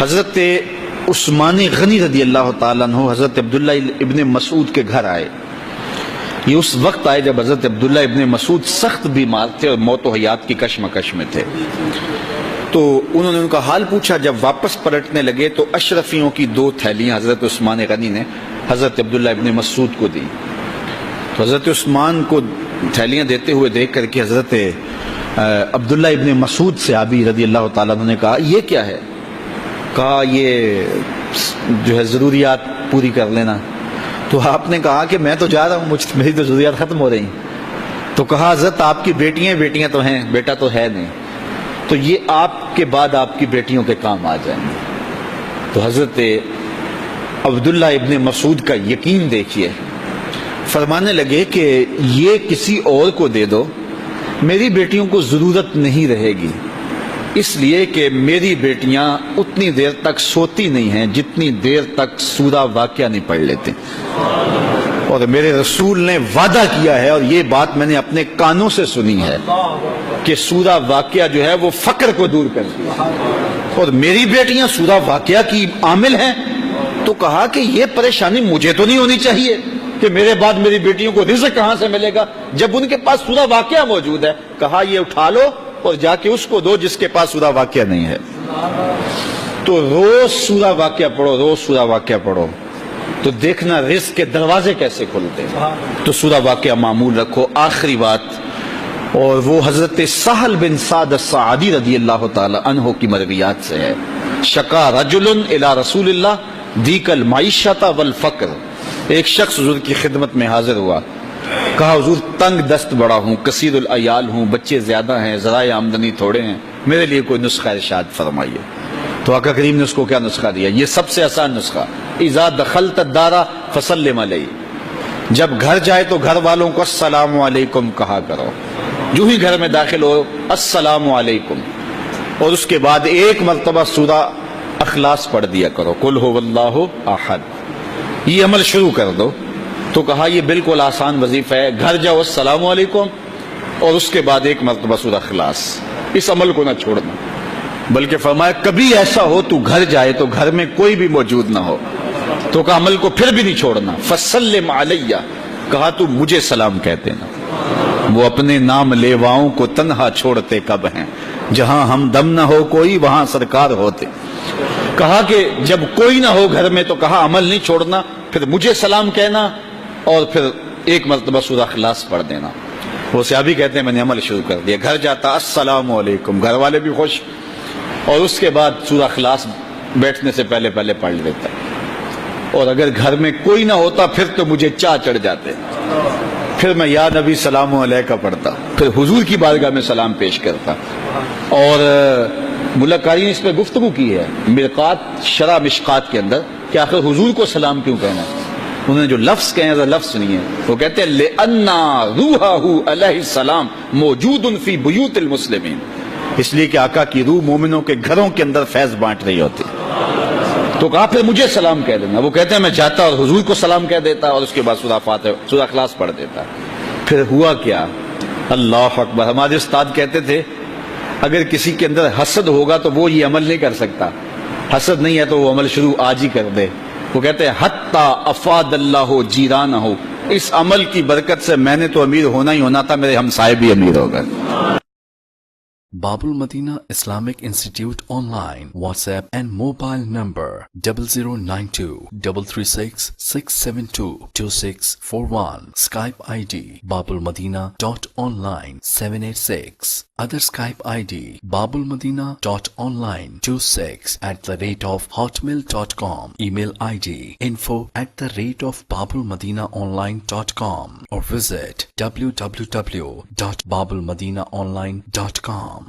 حضرت عثمان غنی رضی اللہ تعالیٰ عنہ حضرت عبداللہ ابن مسعود کے گھر آئے. یہ اس وقت آئے جب حضرت عبداللہ ابن مسعود سخت بیمار تھے اور موت و حیات کی کشمکش میں تھے. تو انہوں نے ان کا حال پوچھا. جب واپس پلٹنے لگے تو اشرفیوں کی 2 تھیلیاں حضرت عثمان غنی نے حضرت عبداللہ ابن مسعود کو دی. تو حضرت عثمان کو تھیلیاں دیتے ہوئے دیکھ کر کے حضرت عبداللہ ابن مسعود صحابی رضی اللہ تعالیٰ عنہ نے کہا یہ کیا ہے؟ کہا یہ جو ہے ضروریات پوری کر لینا. تو آپ نے کہا کہ میں تو جا رہا ہوں, میری تو ضروریات ختم ہو رہی. تو کہا حضرت آپ کی بیٹیاں تو ہیں, بیٹا تو ہے نہیں, تو یہ آپ کے بعد آپ کی بیٹیوں کے کام آ جائیں گے. تو حضرت عبداللہ ابن مسعود کا یقین دیکھیے, فرمانے لگے کہ یہ کسی اور کو دے دو, میری بیٹیوں کو ضرورت نہیں رہے گی, اس لیے کہ میری بیٹیاں اتنی دیر تک سوتی نہیں ہیں جتنی دیر تک سورہ واقعہ نہیں پڑھ لیتے. اور میرے رسول نے وعدہ کیا ہے, اور یہ بات میں نے اپنے کانوں سے سنی ہے, کہ سورہ واقعہ جو ہے وہ فقر کو دور کرتی ہے, اور میری بیٹیاں سورہ واقعہ کی عامل ہیں. تو کہا کہ یہ پریشانی مجھے تو نہیں ہونی چاہیے کہ میرے بعد میری بیٹیوں کو رزق کہاں سے ملے گا جب ان کے پاس سورہ واقعہ موجود ہے. کہا یہ اٹھا لو اور جا کے اس کو دو جس کے پاس سورہ واقعہ نہیں ہے. تو روز سورہ واقعہ پڑھو, روز سورہ واقعہ پڑھو, تو دیکھنا رزق کے دروازے کیسے کھلتے ہیں. تو سورہ واقعہ معمول رکھو. آخری بات, اور وہ حضرت سہل بن سعد الساعدی رضی اللہ تعالی عنہ کی مرویات سے ہے. شکا رجل الی رسول اللہ دیک المعیشۃ والفقر. ایک شخص حضور کی خدمت میں حاضر ہوا, کہا حضور تنگ دست بڑا ہوں, کثیر العیال ہوں, بچے زیادہ ہیں, ذرائع آمدنی تھوڑے ہیں, میرے لیے کوئی نسخہ ارشاد فرمائیے. تو آقا کریم نے اس کو کیا نسخہ دیا؟ یہ سب سے آسان نسخہ, اذا دخلت الدار فسلم علیہ. جب گھر جائے تو گھر والوں کو السلام علیکم کہا کرو. جو ہی گھر میں داخل ہو السلام علیکم, اور اس کے بعد ایک مرتبہ سورہ اخلاص پڑھ دیا کرو, قل هو اللہ احد. یہ عمل شروع کر دو. تو کہا یہ بالکل آسان وظیفہ ہے, گھر جاؤ السلام علیکم اور اس کے بعد ایک مرتبہ سورہ اخلاص. اس عمل کو نہ چھوڑنا, بلکہ فرمایا کبھی ایسا ہو تو گھر جائے تو گھر میں کوئی بھی موجود نہ ہو, تو کہا عمل کو پھر بھی نہیں چھوڑنا. فسلم علیہ, کہا تو مجھے سلام کہتے نا. وہ اپنے نام لیواؤں کو تنہا چھوڑتے کب ہیں, جہاں ہم دم نہ ہو کوئی وہاں سرکار ہوتے. کہا کہ جب کوئی نہ ہو گھر میں تو کہا عمل نہیں چھوڑنا, پھر مجھے سلام کہنا اور پھر ایک مرتبہ سورہ اخلاص پڑھ دینا. وہ صحابی کہتے ہیں میں نے عمل شروع کر دیا, گھر جاتا السلام علیکم, گھر والے بھی خوش, اور اس کے بعد سورہ اخلاص بیٹھنے سے پہلے پڑھ لیتا. اور اگر گھر میں کوئی نہ ہوتا پھر تو مجھے چاہ چڑھ جاتے, پھر میں یا نبی سلام علیکہ پڑھتا, پھر حضور کی بارگاہ میں سلام پیش کرتا. اور ملکاری نے اس پہ گفتگو کی ہے مرقات شرح مشقات کے اندر کہ آخر حضور کو سلام کیوں کہنا ہے. انہوں نے جو لفظ کہے ہیں لفظ سنیے, وہ کہتے ہیں لِأَنَّا رُوحَهُ عَلَيْهِ السلام موجود فی بیوت المسلمین, اس لیے کہ آقا کی روح مومنوں کے گھروں کے اندر فیض بانٹ رہی ہوتی. تو کہا پھر مجھے سلام کہہ دینا. وہ کہتے ہیں میں جاتا اور حضور کو سلام کہہ دیتا اور اس کے بعد سورہ فاتحہ سورہ اخلاص پڑھ دیتا. پھر ہوا کیا, اللہ اکبر. ہمارے استاد کہتے تھے اگر کسی کے اندر حسد ہوگا تو وہ یہ عمل نہیں کر سکتا, حسد نہیں ہے تو وہ عمل شروع آج ہی کر دے. وہ کہتے ہیں حتی افاد اللہ جیرانہ, اس عمل کی برکت سے میں نے تو امیر ہونا ہی ہونا تھا, میرے ہمسائے بھی امیر ہو گئے. باب المدینہ Islamic institute on line WhatsApp and mobile number 0092-336-672-2641. Skype ID babulmadina.online 786. Other Skype ID babulmadina.online26@hotmail.com. Email ID info@babulmadinaonline.com or visit www.babulmadinaonline.com.